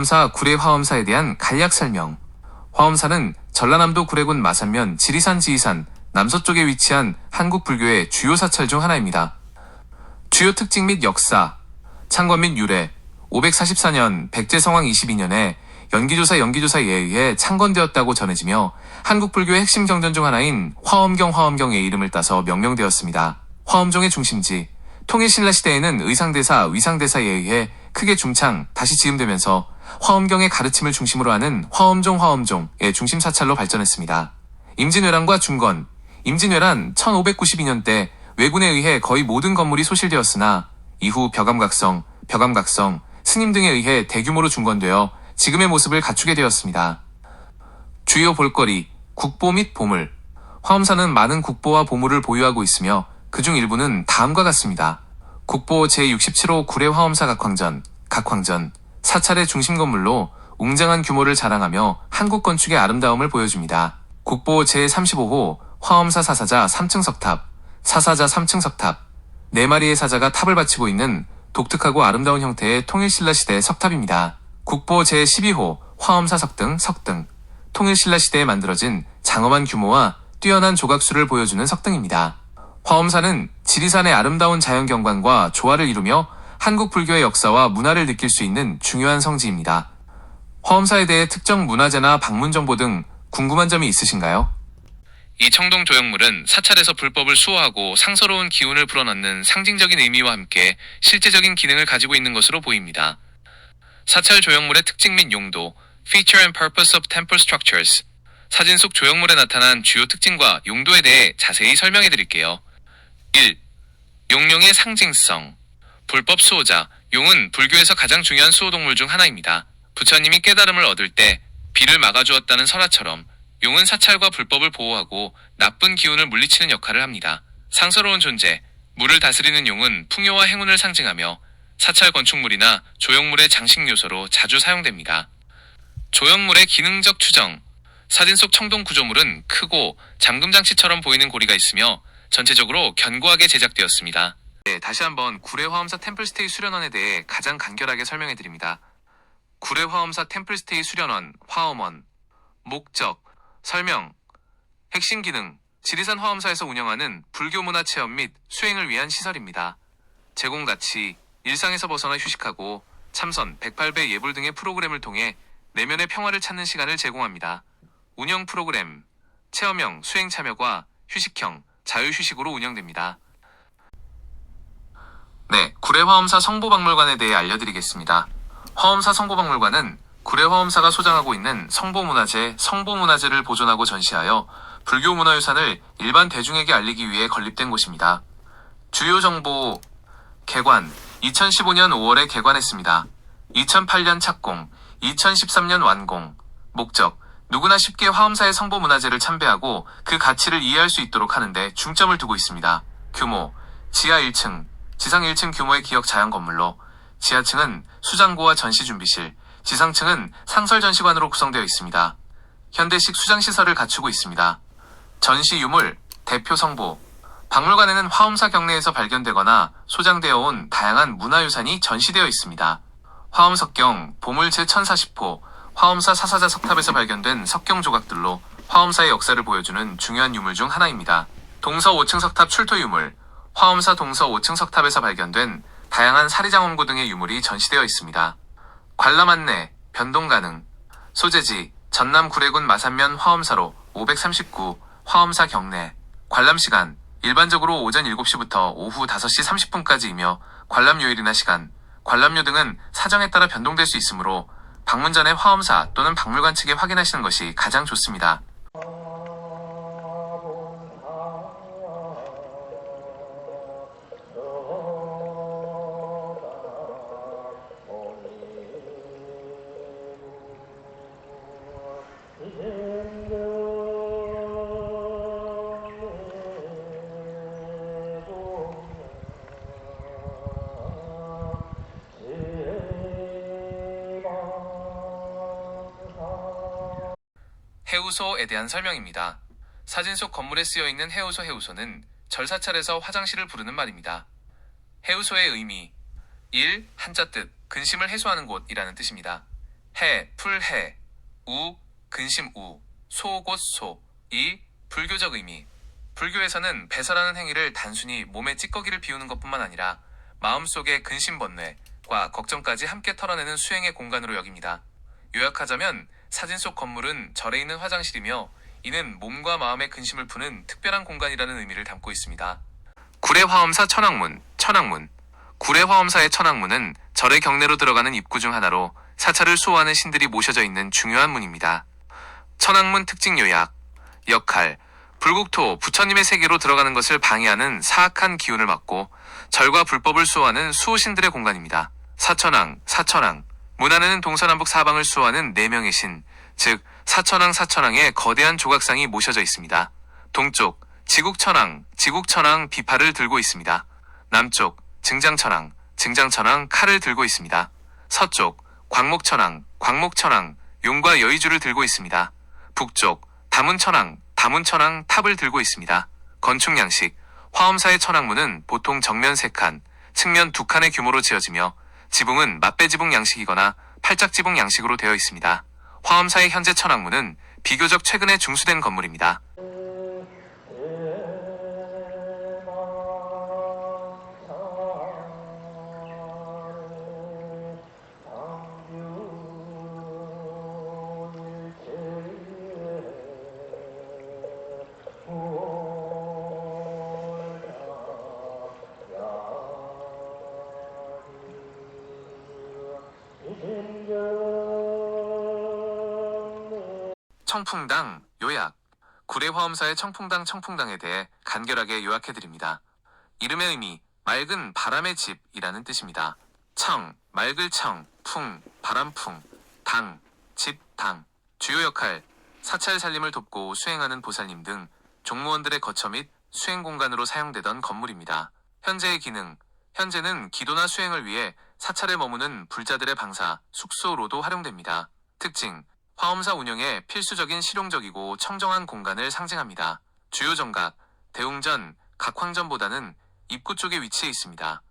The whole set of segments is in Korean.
화엄사 구례 화엄사에 대한 간략 설명. 화엄사는 전라남도 구례군 마산면 지리산 지이산 남서쪽에 위치한 한국 불교의 주요 사찰 중 하나입니다. 주요 특징 및 역사, 창건 및 유래. 544년 백제성왕 22년에 연기조사에 의해 창건되었다고 전해지며 한국 불교의 핵심 경전 중 하나인 화엄경의 이름을 따서 명명되었습니다. 화엄종의 중심지, 통일신라 시대에는 의상대사, 위상대사에 의해 크게 중창, 다시 지음되면서 화엄경의 가르침을 중심으로 하는 화엄종의 중심 사찰로 발전했습니다. 임진왜란과 중건. 임진왜란 1592년대 왜군에 의해 거의 모든 건물이 소실되었으나 이후 벼감각성, 스님 등에 의해 대규모로 중건되어 지금의 모습을 갖추게 되었습니다. 주요 볼거리, 국보 및 보물. 화엄사는 많은 국보와 보물을 보유하고 있으며 그중 일부는 다음과 같습니다. 국보 제67호 구례 화엄사 각황전, 사찰의 중심 건물로 웅장한 규모를 자랑하며 한국 건축의 아름다움을 보여줍니다. 국보 제35호 화엄사 사사자 3층 석탑, 4마리의 사자가 탑을 받치고 있는 독특하고 아름다운 형태의 통일신라 시대 석탑입니다. 국보 제12호 화엄사 석등, 통일신라 시대에 만들어진 장엄한 규모와 뛰어난 조각수를 보여주는 석등입니다. 화엄사는 지리산의 아름다운 자연경관과 조화를 이루며 한국 불교의 역사와 문화를 느낄 수 있는 중요한 성지입니다. 화엄사에 대해 특정 문화재나 방문 정보 등 궁금한 점이 있으신가요? 이 청동 조형물은 사찰에서 불법을 수호하고 상서로운 기운을 불어넣는 상징적인 의미와 함께 실제적인 기능을 가지고 있는 것으로 보입니다. 사찰 조형물의 특징 및 용도, Feature and Purpose of Temple Structures. 사진 속 조형물에 나타난 주요 특징과 용도에 대해 자세히 설명해 드릴게요. 1. 용령의 상징성. 불법 수호자. 용은 불교에서 가장 중요한 수호동물 중 하나입니다. 부처님이 깨달음을 얻을 때 비를 막아주었다는 설화처럼 용은 사찰과 불법을 보호하고 나쁜 기운을 물리치는 역할을 합니다. 상서로운 존재. 물을 다스리는 용은 풍요와 행운을 상징하며 사찰 건축물이나 조형물의 장식 요소로 자주 사용됩니다. 조형물의 기능적 추정. 사진 속 청동 구조물은 크고 잠금장치처럼 보이는 고리가 있으며 전체적으로 견고하게 제작되었습니다. 네, 다시 한번 구례 화엄사 템플스테이 수련원에 대해 가장 간결하게 설명해 드립니다. 구례 화엄사 템플스테이 수련원, 화엄원. 목적, 설명, 핵심 기능, 지리산 화엄사에서 운영하는 불교 문화 체험 및 수행을 위한 시설입니다. 제공 가치, 일상에서 벗어나 휴식하고 참선, 108배 예불 등의 프로그램을 통해 내면의 평화를 찾는 시간을 제공합니다. 운영 프로그램, 체험형, 수행 참여과 휴식형, 자유휴식으로 운영됩니다. 네, 구례 화엄사 성보박물관에 대해 알려드리겠습니다. 화엄사 성보박물관은 구례 화엄사가 소장하고 있는 성보문화재를 보존하고 전시하여 불교 문화유산을 일반 대중에게 알리기 위해 건립된 곳입니다. 주요 정보, 개관, 2015년 5월에 개관했습니다. 2008년 착공, 2013년 완공. 목적, 누구나 쉽게 화엄사의 성보문화재를 참배하고 그 가치를 이해할 수 있도록 하는데 중점을 두고 있습니다. 규모, 지하 1층, 지상 1층 규모의 기역 자연 건물로 지하층은 수장고와 전시준비실, 지상층은 상설전시관으로 구성되어 있습니다. 현대식 수장시설을 갖추고 있습니다. 전시 유물, 대표 성보. 박물관에는 화엄사 경내에서 발견되거나 소장되어 온 다양한 문화유산이 전시되어 있습니다. 화엄석경, 보물 제1040호, 화엄사 사사자 석탑에서 발견된 석경 조각들로 화엄사의 역사를 보여주는 중요한 유물 중 하나입니다. 동서 5층 석탑 출토 유물, 화엄사 동서 5층 석탑에서 발견된 다양한 사리장원고 등의 유물이 전시되어 있습니다. 관람 안내, 변동 가능. 소재지, 전남 구례군 마산면 화엄사로 539, 화엄사 경내. 관람 시간, 일반적으로 오전 7시부터 오후 5시 30분까지이며 관람 요일이나 시간, 관람료 등은 사정에 따라 변동될 수 있으므로 방문 전에 화엄사 또는 박물관 측에 확인하시는 것이 가장 좋습니다. 해우소에 대한 설명입니다. 사진 속 건물에 쓰여있는 해우소는 절사찰에서 화장실을 부르는 말입니다. 해우소의 의미 1. 한자 뜻, 근심을 해소하는 곳이라는 뜻입니다. 해, 풀해, 우, 근심 우, 소, 곧 소. 2. 불교적 의미. 불교에서는 배설하는 행위를 단순히 몸에 찌꺼기를 비우는 것뿐만 아니라 마음속의 근심번뇌과 걱정까지 함께 털어내는 수행의 공간으로 여깁니다. 요약하자면 사진 속 건물은 절에 있는 화장실이며 이는 몸과 마음의 근심을 푸는 특별한 공간이라는 의미를 담고 있습니다. 구례화엄사 천왕문, 천왕문. 구례화엄사의 천왕문은 절의 경내로 들어가는 입구 중 하나로 사찰을 수호하는 신들이 모셔져 있는 중요한 문입니다. 천왕문 특징 요약. 역할. 불국토 부처님의 세계로 들어가는 것을 방해하는 사악한 기운을 막고 절과 불법을 수호하는 수호신들의 공간입니다. 사천왕, 사천왕. 문 안에는 동서남북 사방을 수호하는 4명의 신, 즉 사천왕 사천왕의 거대한 조각상이 모셔져 있습니다. 동쪽 지국천왕, 지국천왕 비파를 들고 있습니다. 남쪽 증장천왕, 증장천왕 칼을 들고 있습니다. 서쪽 광목천왕, 광목천왕 용과 여의주를 들고 있습니다. 북쪽 다문천왕, 다문천왕 탑을 들고 있습니다. 건축양식. 화엄사의 천왕문은 보통 정면 3칸, 측면 2칸의 규모로 지어지며 지붕은 맞배지붕 양식이거나 팔짝지붕 양식으로 되어 있습니다. 화엄사의 현재 천왕문은 비교적 최근에 중수된 건물입니다. 청풍당 요약. 구례화엄사의 청풍당 청풍당에 대해 간결하게 요약해드립니다. 이름의 의미, 맑은 바람의 집이라는 뜻입니다. 청, 맑을 청, 풍, 바람풍, 당, 집, 당. 주요 역할, 사찰 살림을 돕고 수행하는 보살님 등 종무원들의 거처 및 수행 공간으로 사용되던 건물입니다. 현재의 기능, 현재는 기도나 수행을 위해 사찰에 머무는 불자들의 방사, 숙소로도 활용됩니다. 특징, 화엄사 운영에 필수적인 실용적이고 청정한 공간을 상징합니다. 주요 정각, 대웅전, 각황전보다는 입구 쪽에 위치해 있습니다.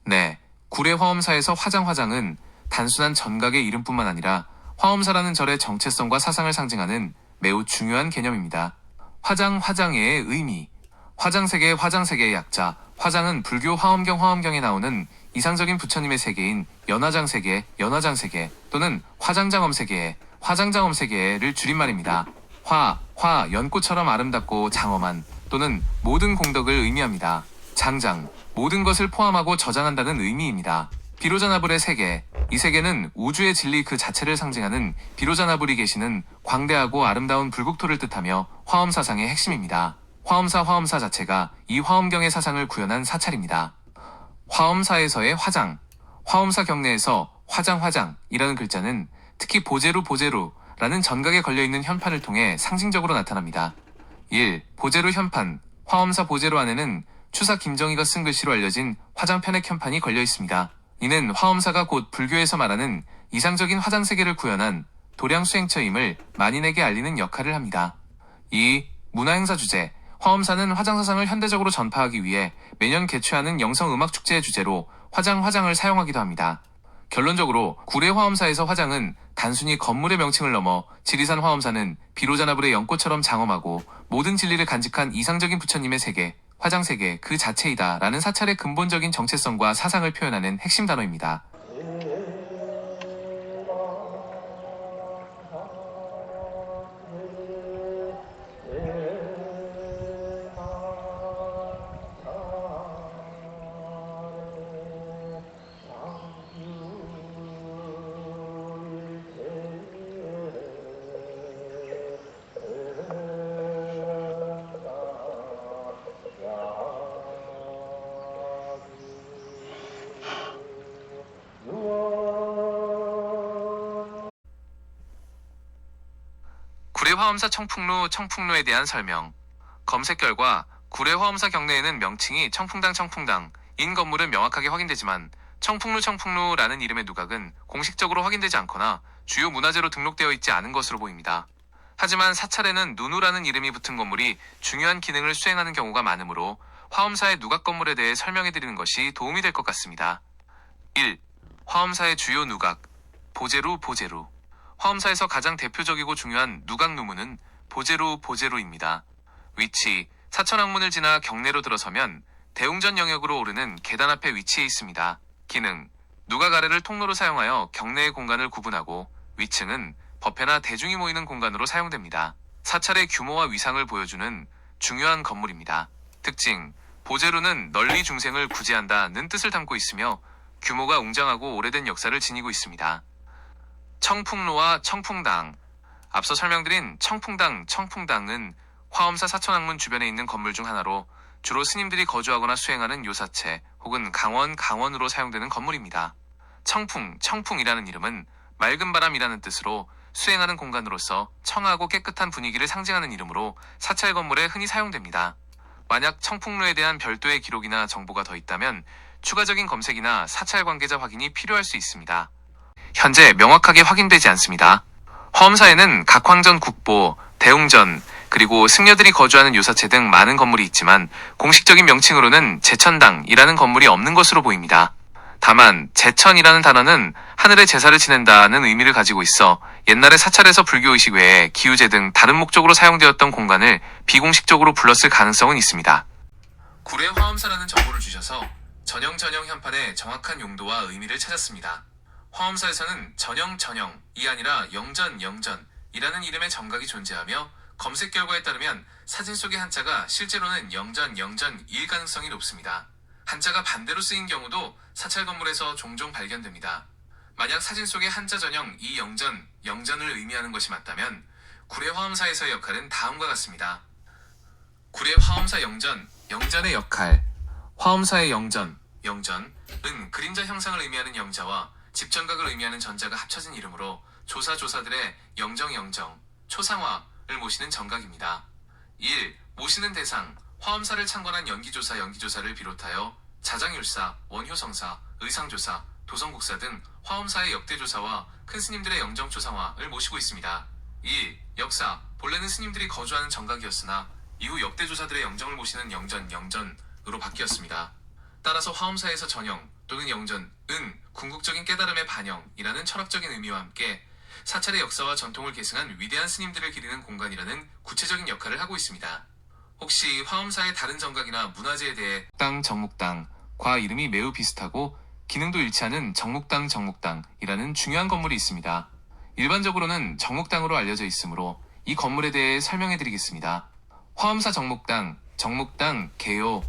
네, 구례 화엄사에서 화장은 단순한 전각의 이름뿐만 아니라 화엄사라는 절의 정체성과 사상을 상징하는 매우 중요한 개념입니다. 화장의 의미. 화장세계의 약자. 화장은 불교 화엄경에 나오는 이상적인 부처님의 세계인 연화장세계 또는 화장장엄세계를 줄임말입니다. 연꽃처럼 아름답고 장엄한 또는 모든 공덕을 의미합니다. 장장, 모든 것을 포함하고 저장한다는 의미입니다. 비로자나불의 세계, 이 세계는 우주의 진리 그 자체를 상징하는 비로자나불이 계시는 광대하고 아름다운 불국토를 뜻하며 화엄사상의 핵심입니다. 화엄사 자체가 이 화엄경의 사상을 구현한 사찰입니다. 화엄사에서의 화장. 화엄사 경내에서 화장이라는 글자는 특히 보제루라는 전각에 걸려있는 현판을 통해 상징적으로 나타납니다. 1. 보제루 현판. 화엄사 보제루 안에는 추사 김정희가 쓴 글씨로 알려진 화장편액 현판이 걸려 있습니다. 이는 화엄사가 곧 불교에서 말하는 이상적인 화장세계를 구현한 도량 수행처임을 만인에게 알리는 역할을 합니다. 2. 문화행사 주제. 화엄사는 화장사상을 현대적으로 전파하기 위해 매년 개최하는 영성음악축제의 주제로 화장을 사용하기도 합니다. 결론적으로 구례 화엄사에서 화장은 단순히 건물의 명칭을 넘어 지리산 화엄사는 비로자나불의 연꽃처럼 장엄하고 모든 진리를 간직한 이상적인 부처님의 세계, 화장세계 그 자체이다 라는 사찰의 근본적인 정체성과 사상을 표현하는 핵심 단어입니다. 구례화엄사 청풍루에 대한 설명. 검색 결과 구례화엄사 경내에는 명칭이 청풍당인 건물은 명확하게 확인되지만 청풍루라는 이름의 누각은 공식적으로 확인되지 않거나 주요 문화재로 등록되어 있지 않은 것으로 보입니다. 하지만 사찰에는 누누라는 이름이 붙은 건물이 중요한 기능을 수행하는 경우가 많으므로 화엄사의 누각 건물에 대해 설명해드리는 것이 도움이 될 것 같습니다. 1. 화엄사의 주요 누각. 보제루. 화엄사에서 가장 대표적이고 중요한 누각루문은 보제루입니다. 위치, 사천왕문을 지나 경내로 들어서면 대웅전 영역으로 오르는 계단 앞에 위치해 있습니다. 기능, 누각 아래를 통로로 사용하여 경내의 공간을 구분하고 위층은 법회나 대중이 모이는 공간으로 사용됩니다. 사찰의 규모와 위상을 보여주는 중요한 건물입니다. 특징, 보제루는 널리 중생을 구제한다는 뜻을 담고 있으며 규모가 웅장하고 오래된 역사를 지니고 있습니다. 청풍로와 청풍당, 앞서 설명드린 청풍당은 화엄사 사천왕문 주변에 있는 건물 중 하나로 주로 스님들이 거주하거나 수행하는 요사체 혹은 강원으로 사용되는 건물입니다. 청풍이라는 이름은 맑은 바람이라는 뜻으로 수행하는 공간으로서 청하고 깨끗한 분위기를 상징하는 이름으로 사찰 건물에 흔히 사용됩니다. 만약 청풍로에 대한 별도의 기록이나 정보가 더 있다면 추가적인 검색이나 사찰 관계자 확인이 필요할 수 있습니다. 현재 명확하게 확인되지 않습니다. 화엄사에는 각황전 국보, 대웅전, 그리고 승려들이 거주하는 요사체 등 많은 건물이 있지만 공식적인 명칭으로는 제천당이라는 건물이 없는 것으로 보입니다. 다만 제천이라는 단어는 하늘의 제사를 지낸다는 의미를 가지고 있어 옛날에 사찰에서 불교의식 외에 기우제 등 다른 목적으로 사용되었던 공간을 비공식적으로 불렀을 가능성은 있습니다. 구례 화엄사라는 정보를 주셔서 전형 현판의 정확한 용도와 의미를 찾았습니다. 화엄사에서는 전형이 아니라 영전이라는 이름의 정각이 존재하며 검색 결과에 따르면 사진 속의 한자가 실제로는 영전일 가능성이 높습니다. 한자가 반대로 쓰인 경우도 사찰 건물에서 종종 발견됩니다. 만약 사진 속의 한자 전형 이 영전을 의미하는 것이 맞다면 구례 화엄사에서의 역할은 다음과 같습니다. 구례 화엄사 영전의 역할. 화엄사의 영전은 그림자 형상을 의미하는 영자와 집전각을 의미하는 전자가 합쳐진 이름으로 조사들의 영정, 초상화를 모시는 정각입니다. 1. 모시는 대상. 화엄사를 창건한 연기조사를 비롯하여 자장율사, 원효성사, 의상조사, 도성국사 등 화엄사의 역대조사와 큰 스님들의 영정초상화를 모시고 있습니다. 2. 역사. 본래는 스님들이 거주하는 정각이었으나 이후 역대조사들의 영정을 모시는 영전으로 바뀌었습니다. 따라서 화엄사에서 전형 또는 영전은 궁극적인 깨달음의 반영이라는 철학적인 의미와 함께 사찰의 역사와 전통을 계승한 위대한 스님들을 기리는 공간이라는 구체적인 역할을 하고 있습니다. 혹시 화엄사의 다른 정각이나 문화재에 대해 정묵당과 이름이 매우 비슷하고 기능도 일치하는 정묵당이라는 중요한 건물이 있습니다. 일반적으로는 정묵당으로 알려져 있으므로 이 건물에 대해 설명해드리겠습니다. 화엄사 정묵당 개요.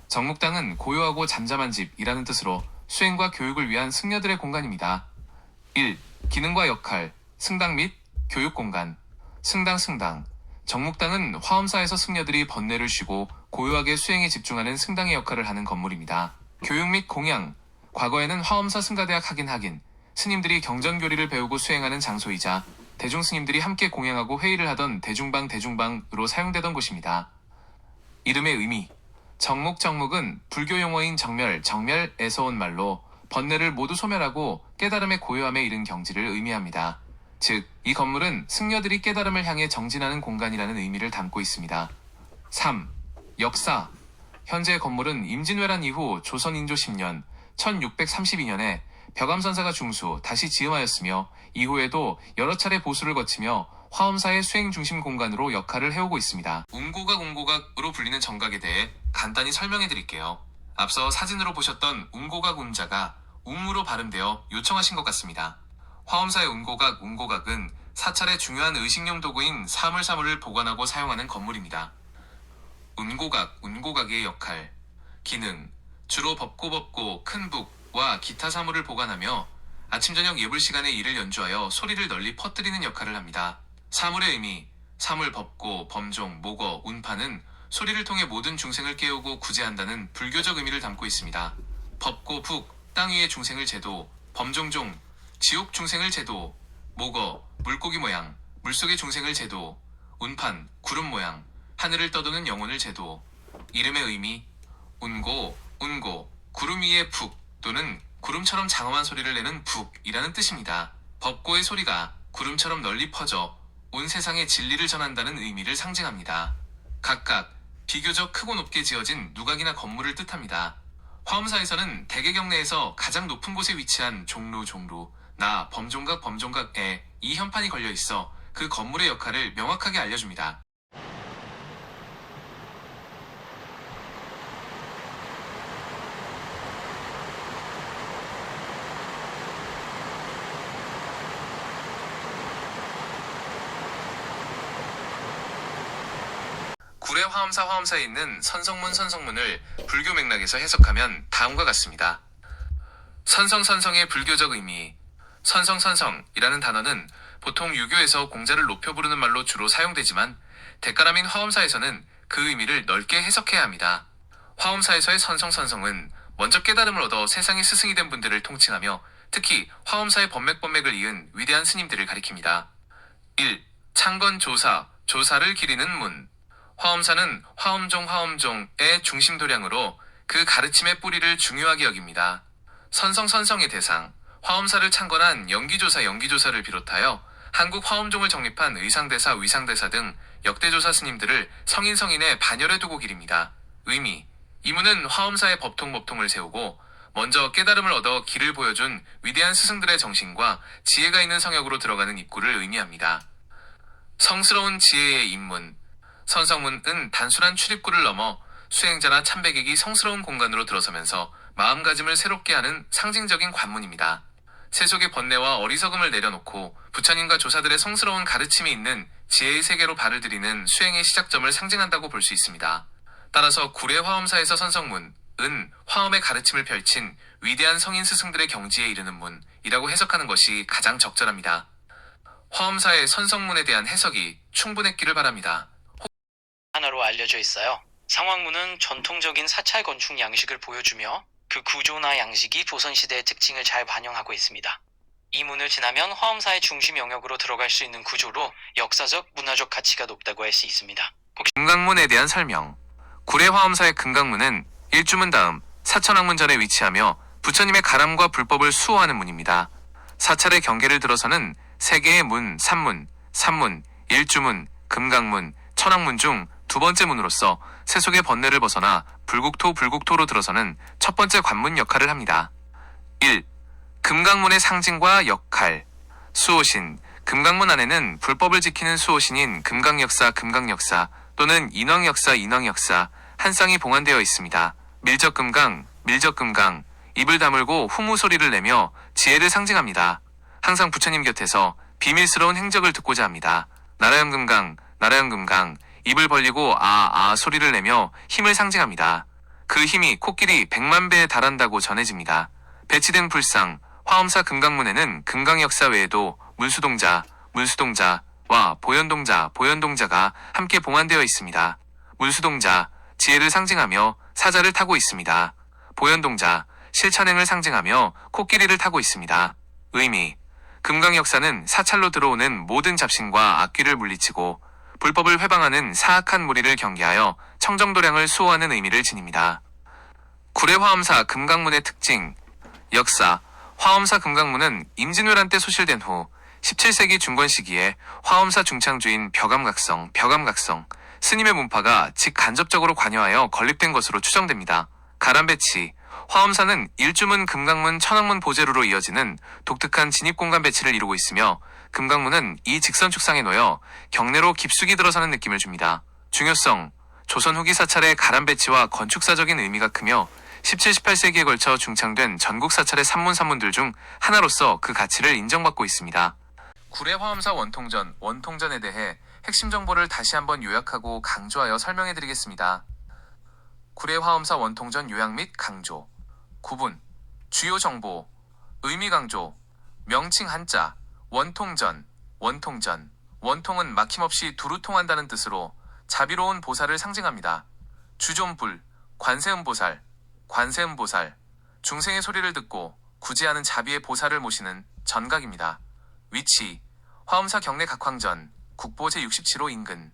정묵당은 고요하고 잠잠한 집이라는 뜻으로 수행과 교육을 위한 승려들의 공간입니다. 1. 기능과 역할, 승당 및 교육 공간. 승당. 정묵당은 화엄사에서 승려들이 번뇌를 쉬고 고요하게 수행에 집중하는 승당의 역할을 하는 건물입니다. 교육 및 공양. 과거에는 화엄사 승가대학 학인, 스님들이 경전교리를 배우고 수행하는 장소이자 대중 스님들이 함께 공양하고 회의를 하던 대중방으로 사용되던 곳입니다. 이름의 의미. 정묵은 불교 용어인 정멸에서 온 말로 번뇌를 모두 소멸하고 깨달음의 고요함에 이른 경지를 의미합니다. 즉, 이 건물은 승려들이 깨달음을 향해 정진하는 공간이라는 의미를 담고 있습니다. 3. 역사. 현재 건물은 임진왜란 이후 조선인조 10년 1632년에 벽암선사가 중수 다시 지음하였으며 이후에도 여러 차례 보수를 거치며 화엄사의 수행 중심 공간으로 역할을 해오고 있습니다. 운고각으로 불리는 정각에 대해 간단히 설명해 드릴게요. 앞서 사진으로 보셨던 운고각 운자가 웅으로 발음되어 요청하신 것 같습니다. 화엄사의 운고각은 사찰의 중요한 의식용 도구인 사물을 보관하고 사용하는 건물입니다. 운고각의 역할. 기능. 주로 법고 큰 북과 기타 사물을 보관하며 아침 저녁 예불 시간에 이를 연주하여 소리를 널리 퍼뜨리는 역할을 합니다. 사물의 의미. 사물 법고, 범종, 모거, 운파는 소리를 통해 모든 중생을 깨우고 구제한다는 불교적 의미를 담고 있습니다. 법고 북, 땅 위의 중생을 제도, 범종종, 지옥 중생을 제도, 모거, 물고기 모양, 물속의 중생을 제도, 운판, 구름 모양, 하늘을 떠도는 영혼을 제도. 이름의 의미. 운고, 구름 위의 북 또는 구름처럼 장엄한 소리를 내는 북이라는 뜻입니다. 법고의 소리가 구름처럼 널리 퍼져 온 세상에 진리를 전한다는 의미를 상징합니다. 각각 비교적 크고 높게 지어진 누각이나 건물을 뜻합니다. 화엄사에서는 대계 경내에서 가장 높은 곳에 위치한 종루는 나 범종각에 이 현판이 걸려 있어 그 건물의 역할을 명확하게 알려줍니다. 구례 화엄사에 있는 선성문을 불교 맥락에서 해석하면 다음과 같습니다. 선성의 불교적 의미. 선성이라는 단어는 보통 유교에서 공자를 높여 부르는 말로 주로 사용되지만 대가람인 화엄사에서는 그 의미를 넓게 해석해야 합니다. 화엄사에서의 선성은 먼저 깨달음을 얻어 세상의 스승이 된 분들을 통칭하며 특히 화엄사의 법맥을 이은 위대한 스님들을 가리킵니다. 1. 창건 조사를 기리는 문. 화엄사는 화엄종의 중심도량으로 그 가르침의 뿌리를 중요하게 여깁니다. 선성의 대상. 화엄사를 창건한 영기조사를 비롯하여 한국 화엄종을 정립한 의상대사, 위상대사 등 역대조사 스님들을 성인에 반열에 두고 기립니다. 의미. 이 문은 화엄사의 법통을 세우고 먼저 깨달음을 얻어 길을 보여준 위대한 스승들의 정신과 지혜가 있는 성역으로 들어가는 입구를 의미합니다. 성스러운 지혜의 입문. 선성문은 단순한 출입구를 넘어 수행자나 참배객이 성스러운 공간으로 들어서면서 마음가짐을 새롭게 하는 상징적인 관문입니다. 세속의 번뇌와 어리석음을 내려놓고 부처님과 조사들의 성스러운 가르침이 있는 지혜의 세계로 발을 들이는 수행의 시작점을 상징한다고 볼 수 있습니다. 따라서 구례 화엄사에서 선성문은 화엄의 가르침을 펼친 위대한 성인 스승들의 경지에 이르는 문이라고 해석하는 것이 가장 적절합니다. 화엄사의 선성문에 대한 해석이 충분했기를 바랍니다. 하나로 알려져 있어요. 상황문은 전통적인 사찰 건축 양식을 보여주며 그 구조나 양식이 조선시대의 특징을 잘 반영하고 있습니다. 이 문을 지나면 화엄사의 중심 영역으로 들어갈 수 있는 구조로 역사적, 문화적 가치가 높다고 할 수 있습니다. 금강문에 대한 설명. 구례 화엄사의 금강문은 일주문 다음 사천왕문 전에 위치하며 부처님의 가람과 불법을 수호하는 문입니다. 사찰의 경계를 들어서는 세 개의 문, 삼문, 일주문, 금강문, 천왕문 중 두 번째 문으로서 세속의 번뇌를 벗어나 불국토로 들어서는 첫 번째 관문 역할을 합니다. 1. 금강문의 상징과 역할. 수호신. 금강문 안에는 불법을 지키는 수호신인 금강역사 또는 인왕역사 한 쌍이 봉안되어 있습니다. 밀적금강, 입을 다물고 후무 소리를 내며 지혜를 상징합니다. 항상 부처님 곁에서 비밀스러운 행적을 듣고자 합니다. 나라연금강, 입을 벌리고 소리를 내며 힘을 상징합니다. 그 힘이 코끼리 100만 배에 달한다고 전해집니다. 배치된 불상, 화엄사 금강문에는 금강역사 외에도 문수동자와 보현동자가 함께 봉안되어 있습니다. 문수동자, 지혜를 상징하며 사자를 타고 있습니다. 보현동자, 실천행을 상징하며 코끼리를 타고 있습니다. 의미. 금강역사는 사찰로 들어오는 모든 잡신과 악귀를 물리치고 불법을 회방하는 사악한 무리를 경계하여 청정도량을 수호하는 의미를 지닙니다. 구례 화엄사 금강문의 특징. 역사. 화엄사 금강문은 임진왜란 때 소실된 후 17세기 중건 시기에 화엄사 중창주인 벼감각성, 스님의 문파가 직간접적으로 관여하여 건립된 것으로 추정됩니다. 가람배치. 화엄사는 일주문, 금강문, 천왕문 보제로로 이어지는 독특한 진입공간 배치를 이루고 있으며 금강문은 이 직선축상에 놓여 경내로 깊숙이 들어서는 느낌을 줍니다. 중요성. 조선 후기 사찰의 가람배치와 건축사적인 의미가 크며 17, 18세기에 걸쳐 중창된 전국 사찰의 산문들 중 하나로서 그 가치를 인정받고 있습니다. 구례 화엄사 원통전에 대해 핵심 정보를 다시 한번 요약하고 강조하여 설명해드리겠습니다. 구례 화엄사 원통전 요약 및 강조. 구분. 주요 정보. 의미 강조. 명칭 한자. 원통전. 원통은 막힘없이 두루 통한다는 뜻으로 자비로운 보살을 상징합니다. 주존불. 관세음보살. 중생의 소리를 듣고 구제하는 자비의 보살을 모시는 전각입니다. 위치. 화엄사 경내 각황전. 국보 제67호 인근.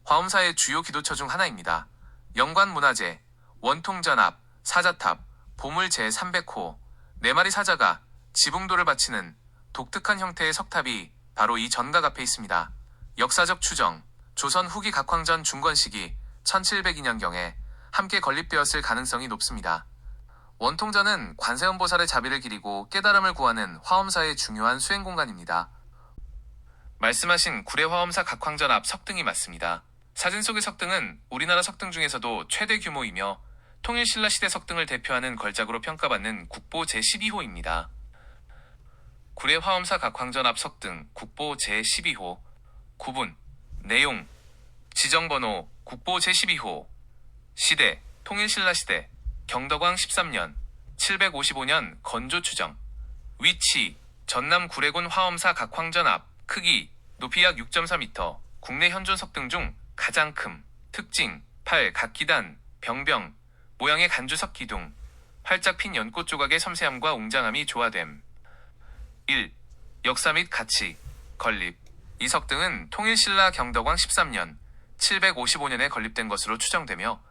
화엄사의 주요 기도처 중 하나입니다. 영관문화재. 원통전 앞. 사자탑. 보물 제300호. 4마리 사자가 지붕도를 바치는 독특한 형태의 석탑이 바로 이 전각 앞에 있습니다. 역사적 추정. 조선 후기 각황전 중건 시기 1702년경에 함께 건립되었을 가능성이 높습니다. 원통전은 관세음보살의 자비를 기리고 깨달음을 구하는 화엄사의 중요한 수행 공간입니다. 말씀하신 구례화엄사 각황전 앞 석등이 맞습니다. 사진 속의 석등은 우리나라 석등 중에서도 최대 규모이며 통일신라 시대 석등을 대표하는 걸작으로 평가받는 국보 제12호입니다. 구례화엄사 각황전 앞 석등 국보 제12호 구분 내용 지정번호 국보 제12호 시대 통일신라 시대 경덕왕 13년 755년 건조 추정 위치 전남 구례군 화엄사 각황전 앞 크기 높이 약 6.4m 국내 현존 석등 중 가장 큼 특징 팔 각기단 병병 모양의 간주석 기둥 활짝 핀 연꽃 조각의 섬세함과 웅장함이 조화됨 1. 역사 및 가치 건립 이 석등은 통일신라 경덕왕 13년 755년에 건립된 것으로 추정되며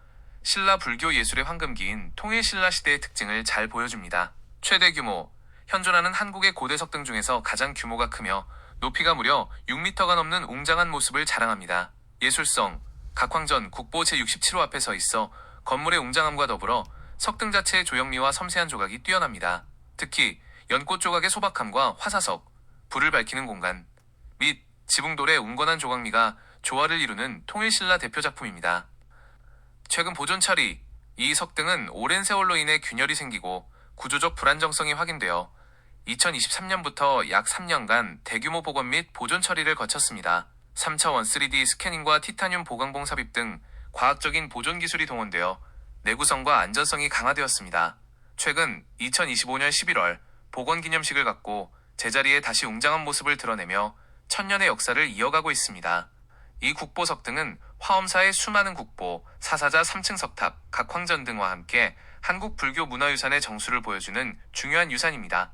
신라 불교 예술의 황금기인 통일신라 시대의 특징을 잘 보여줍니다. 최대 규모 현존하는 한국의 고대 석등 중에서 가장 규모가 크며 높이가 무려 6m가 넘는 웅장한 모습을 자랑합니다. 예술성 각황전 국보 제67호 앞에 서 있어 건물의 웅장함과 더불어 석등 자체의 조형미와 섬세한 조각이 뛰어납니다. 특히 연꽃 조각의 소박함과 화사석, 불을 밝히는 공간 및 지붕돌의 웅건한 조각미가 조화를 이루는 통일신라 대표 작품입니다. 최근 보존 처리 이 석등은 오랜 세월로 인해 균열이 생기고 구조적 불안정성이 확인되어 2023년부터 약 3년간 대규모 복원 및 보존 처리를 거쳤습니다. 3차원 3D 스캐닝과 티타늄 보강봉 삽입 등 과학적인 보존 기술이 동원되어 내구성과 안전성이 강화되었습니다. 최근 2025년 11월 복원 기념식을 갖고 제자리에 다시 웅장한 모습을 드러내며 천년의 역사를 이어가고 있습니다. 이 국보 석등은 화엄사의 수많은 국보, 사사자 3층 석탑, 각황전 등과 함께 한국 불교 문화유산의 정수를 보여주는 중요한 유산입니다.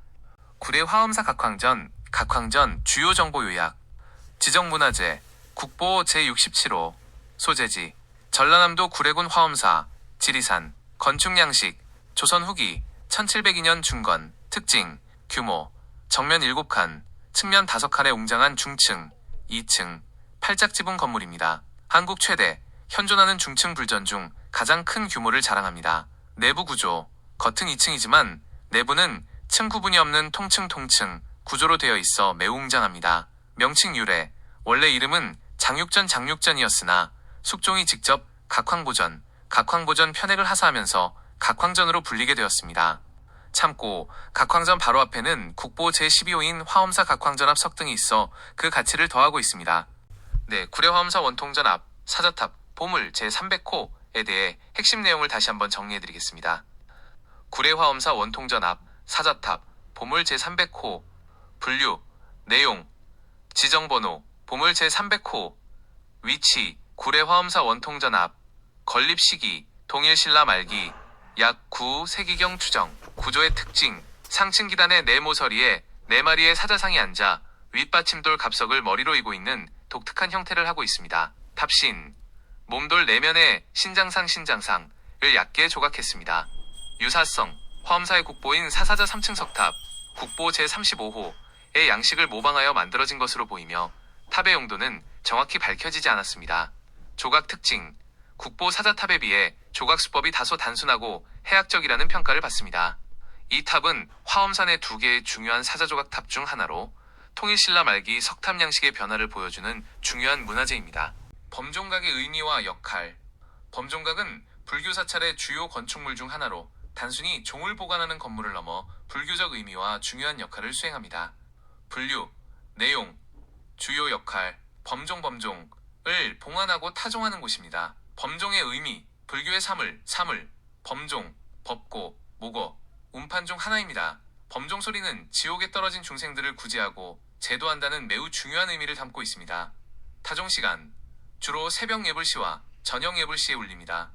구례 화엄사 각황전, 각황전 주요 정보 요약 지정문화재, 국보 제67호 소재지, 전라남도 구례군 화엄사, 지리산, 건축양식, 조선 후기, 1702년 중건, 특징, 규모, 정면 7칸, 측면 5칸의 웅장한 중층, 2층, 팔짝지붕 건물입니다. 한국 최대, 현존하는 중층 불전 중 가장 큰 규모를 자랑합니다. 내부 구조, 겉은 2층이지만 내부는 층 구분이 없는 통층 구조로 되어 있어 매우 웅장합니다. 명칭 유래, 원래 이름은 장육전이었으나 숙종이 직접 각황보전 편액을 하사하면서 각황전으로 불리게 되었습니다. 참고 각황전 바로 앞에는 국보 제12호인 화엄사 각황전 앞 석등이 있어 그 가치를 더하고 있습니다. 네, 구례화엄사 원통전 앞 사자탑 보물 제300호에 대해 핵심 내용을 다시 한번 정리해드리겠습니다. 구례화엄사 원통전 앞 사자탑 보물 제300호 분류 내용 지정번호 보물 제300호 위치 구례화엄사 원통전 앞 건립 시기 동일신라 말기 약 9세기경 추정 구조의 특징 상층 기단의 네모서리에 4마리의 사자상이 앉아 윗받침돌 갑석을 머리로 이고 있는 독특한 형태를 하고 있습니다. 탑신 몸돌 내면에 신장상을 얕게 조각했습니다. 유사성 화엄사의 국보인 사사자 3층 석탑 국보 제35호의 양식을 모방하여 만들어진 것으로 보이며 탑의 용도는 정확히 밝혀지지 않았습니다. 조각 특징 국보 사자탑에 비해 조각 수법이 다소 단순하고 해학적이라는 평가를 받습니다. 이 탑은 화엄사 내 2개의 중요한 사자조각 탑 중 하나로 통일신라 말기 석탑 양식의 변화를 보여주는 중요한 문화재입니다. 범종각의 의미와 역할 범종각은 불교 사찰의 주요 건축물 중 하나로 단순히 종을 보관하는 건물을 넘어 불교적 의미와 중요한 역할을 수행합니다. 분류, 내용, 주요 역할, 범종을 봉안하고 타종하는 곳입니다. 범종의 의미, 불교의 사물, 범종, 법고, 모거, 운판 중 하나입니다. 범종 소리는 지옥에 떨어진 중생들을 구제하고 제도한다는 매우 중요한 의미를 담고 있습니다. 타종 시간, 주로 새벽 예불시와 저녁 예불시에 울립니다.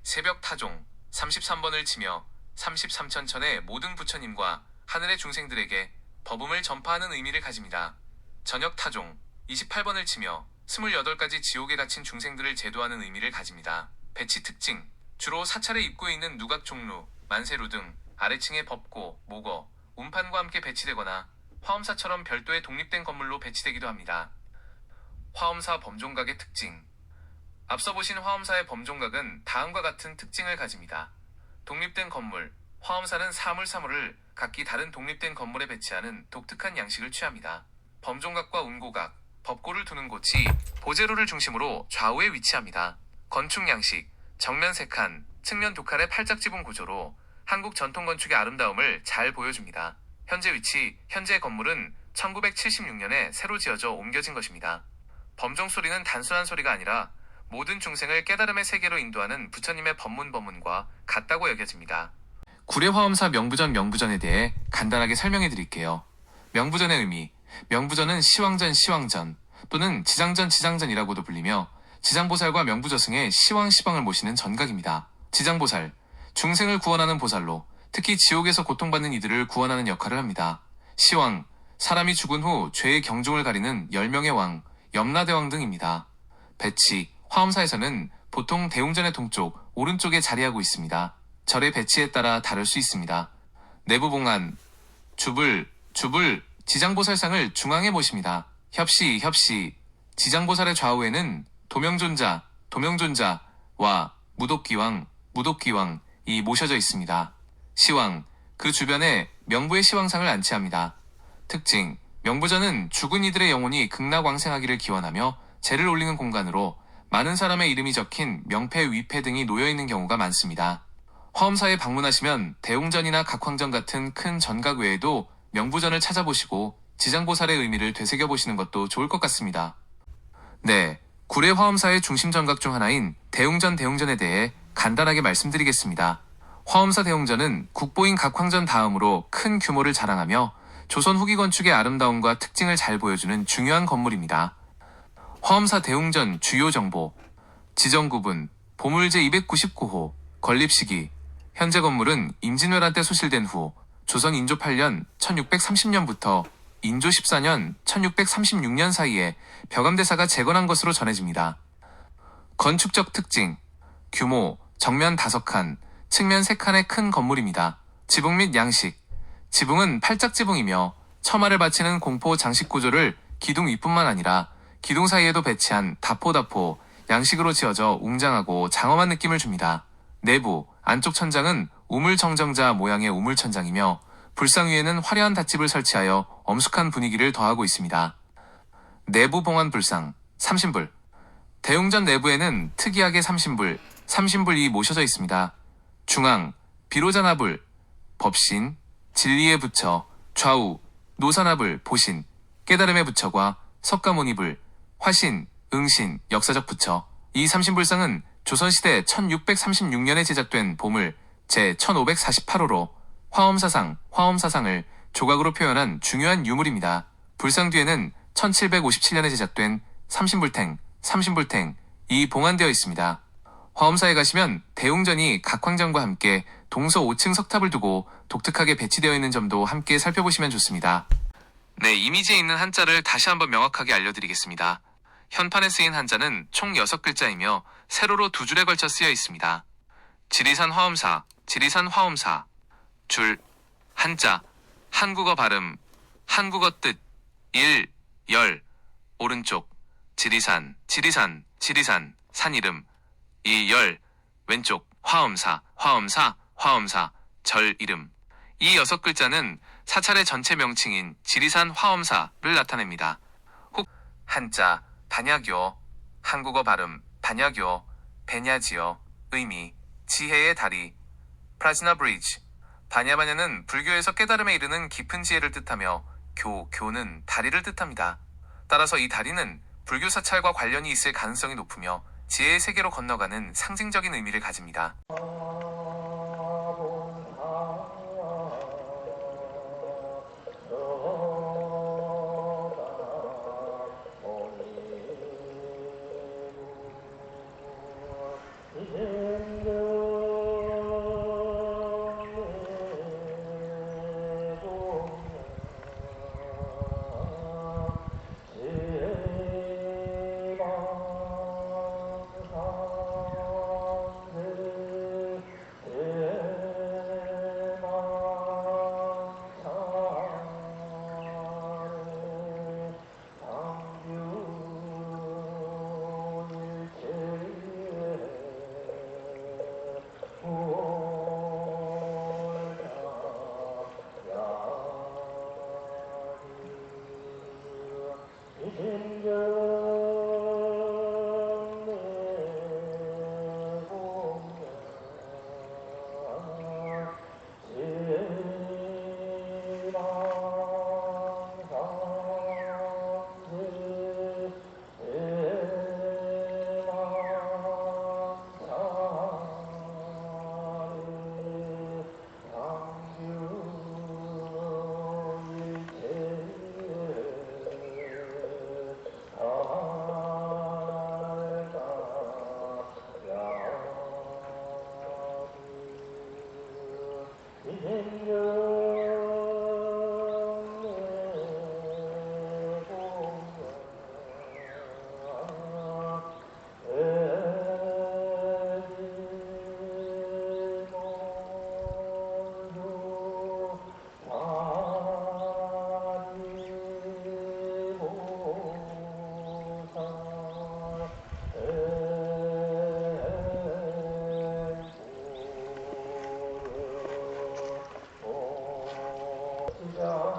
새벽 타종, 33번을 치며 33천천의 모든 부처님과 하늘의 중생들에게 법음을 전파하는 의미를 가집니다. 저녁 타종, 28번을 치며 28가지 지옥에 갇힌 중생들을 제도하는 의미를 가집니다. 배치 특징, 주로 사찰의 입구에 있는 누각 종루, 만세루 등 아래층의 법고, 모거, 운판과 함께 배치되거나 화엄사처럼 별도의 독립된 건물로 배치되기도 합니다. 화엄사 범종각의 특징 앞서 보신 화엄사의 범종각은 다음과 같은 특징을 가집니다. 독립된 건물, 화엄사는 사물사물을 각기 다른 독립된 건물에 배치하는 독특한 양식을 취합니다. 범종각과 운고각, 법고를 두는 곳이 보제로를 중심으로 좌우에 위치합니다. 건축 양식, 정면 3칸, 측면 2칸의 팔짝지붕 구조로 한국 전통 건축의 아름다움을 잘 보여줍니다. 현재 위치, 현재 건물은 1976년에 새로 지어져 옮겨진 것입니다. 범종 소리는 단순한 소리가 아니라 모든 중생을 깨달음의 세계로 인도하는 부처님의 법문과 같다고 여겨집니다. 구례화엄사 명부전에 대해 간단하게 설명해 드릴게요. 명부전의 의미, 명부전은 시왕전 또는 지장전이라고도 불리며 지장보살과 명부저승의 시왕시방을 모시는 전각입니다. 지장보살, 중생을 구원하는 보살로 특히 지옥에서 고통받는 이들을 구원하는 역할을 합니다. 시왕, 사람이 죽은 후 죄의 경종을 가리는 10명의 왕, 염라대왕 등입니다. 배치, 화엄사에서는 보통 대웅전의 동쪽, 오른쪽에 자리하고 있습니다. 절의 배치에 따라 다를 수 있습니다. 내부 봉안, 주불, 지장보살상을 중앙에 모십니다. 협시, 지장보살의 좌우에는 도명존자와 무독기왕이 모셔져 있습니다. 시왕, 그 주변에 명부의 시왕상을 안치합니다. 특징, 명부전은 죽은 이들의 영혼이 극락왕생하기를 기원하며 제를 올리는 공간으로 많은 사람의 이름이 적힌 명패, 위패 등이 놓여있는 경우가 많습니다. 화엄사에 방문하시면 대웅전이나 각황전 같은 큰 전각 외에도 명부전을 찾아보시고 지장보살의 의미를 되새겨보시는 것도 좋을 것 같습니다. 네, 구례 화엄사의 중심 전각 중 하나인 대웅전에 대해 간단하게 말씀드리겠습니다. 화엄사 대웅전은 국보인 각황전 다음으로 큰 규모를 자랑하며 조선 후기 건축의 아름다움과 특징을 잘 보여주는 중요한 건물입니다. 화엄사 대웅전 주요 정보, 지정 구분, 보물제 299호, 건립시기, 현재 건물은 임진왜란 때 소실된 후 조선 인조 8년 1630년부터 인조 14년 1636년 사이에 벼감대사가 재건한 것으로 전해집니다. 건축적 특징, 규모, 정면 5칸, 측면 3칸의 큰 건물입니다. 지붕 및 양식, 지붕은 팔짝지붕이며 처마를 받치는 공포 장식 구조를 기둥 윗뿐만 아니라 기둥 사이에도 배치한 다포, 양식으로 지어져 웅장하고 장엄한 느낌을 줍니다. 내부, 안쪽 천장은 우물정정자 모양의 우물천장이며 불상 위에는 화려한 닷집을 설치하여 엄숙한 분위기를 더하고 있습니다. 내부 봉안 불상, 삼신불. 대웅전 내부에는 특이하게 삼신불이 모셔져 있습니다. 중앙, 비로자나불, 법신, 진리의 부처, 좌우, 노사나불, 보신, 깨달음의 부처과 석가모니불, 화신, 응신, 역사적 부처. 이 삼신불상은 조선시대 1636년에 제작된 보물 제1548호로 화엄사상을 조각으로 표현한 중요한 유물입니다. 불상 뒤에는 1757년에 제작된 삼신불탱이 봉안되어 있습니다. 화엄사에 가시면 대웅전이 각황전과 함께 동서 5층 석탑을 두고 독특하게 배치되어 있는 점도 함께 살펴보시면 좋습니다. 네, 이미지에 있는 한자를 다시 한번 명확하게 알려드리겠습니다. 현판에 쓰인 한자는 총 6글자이며 세로로 2줄에 걸쳐 쓰여 있습니다. 지리산 화엄사, 줄, 한자, 한국어 발음, 한국어 뜻, 오른쪽, 지리산, 산 이름, 왼쪽, 화엄사, 절 이름. 이 6글자는 사찰의 전체 명칭인 지리산 화엄사를 나타냅니다. 한자, 반야교, 한국어 발음, 반야교, 베냐지어, 의미, 지혜의 다리, 프라지나 브리지. 바냐바냐는 불교에서 깨달음에 이르는 깊은 지혜를 뜻하며 교는 다리를 뜻합니다. 따라서 이 다리는 불교 사찰과 관련이 있을 가능성이 높으며 지혜의 세계로 건너가는 상징적인 의미를 가집니다. 성자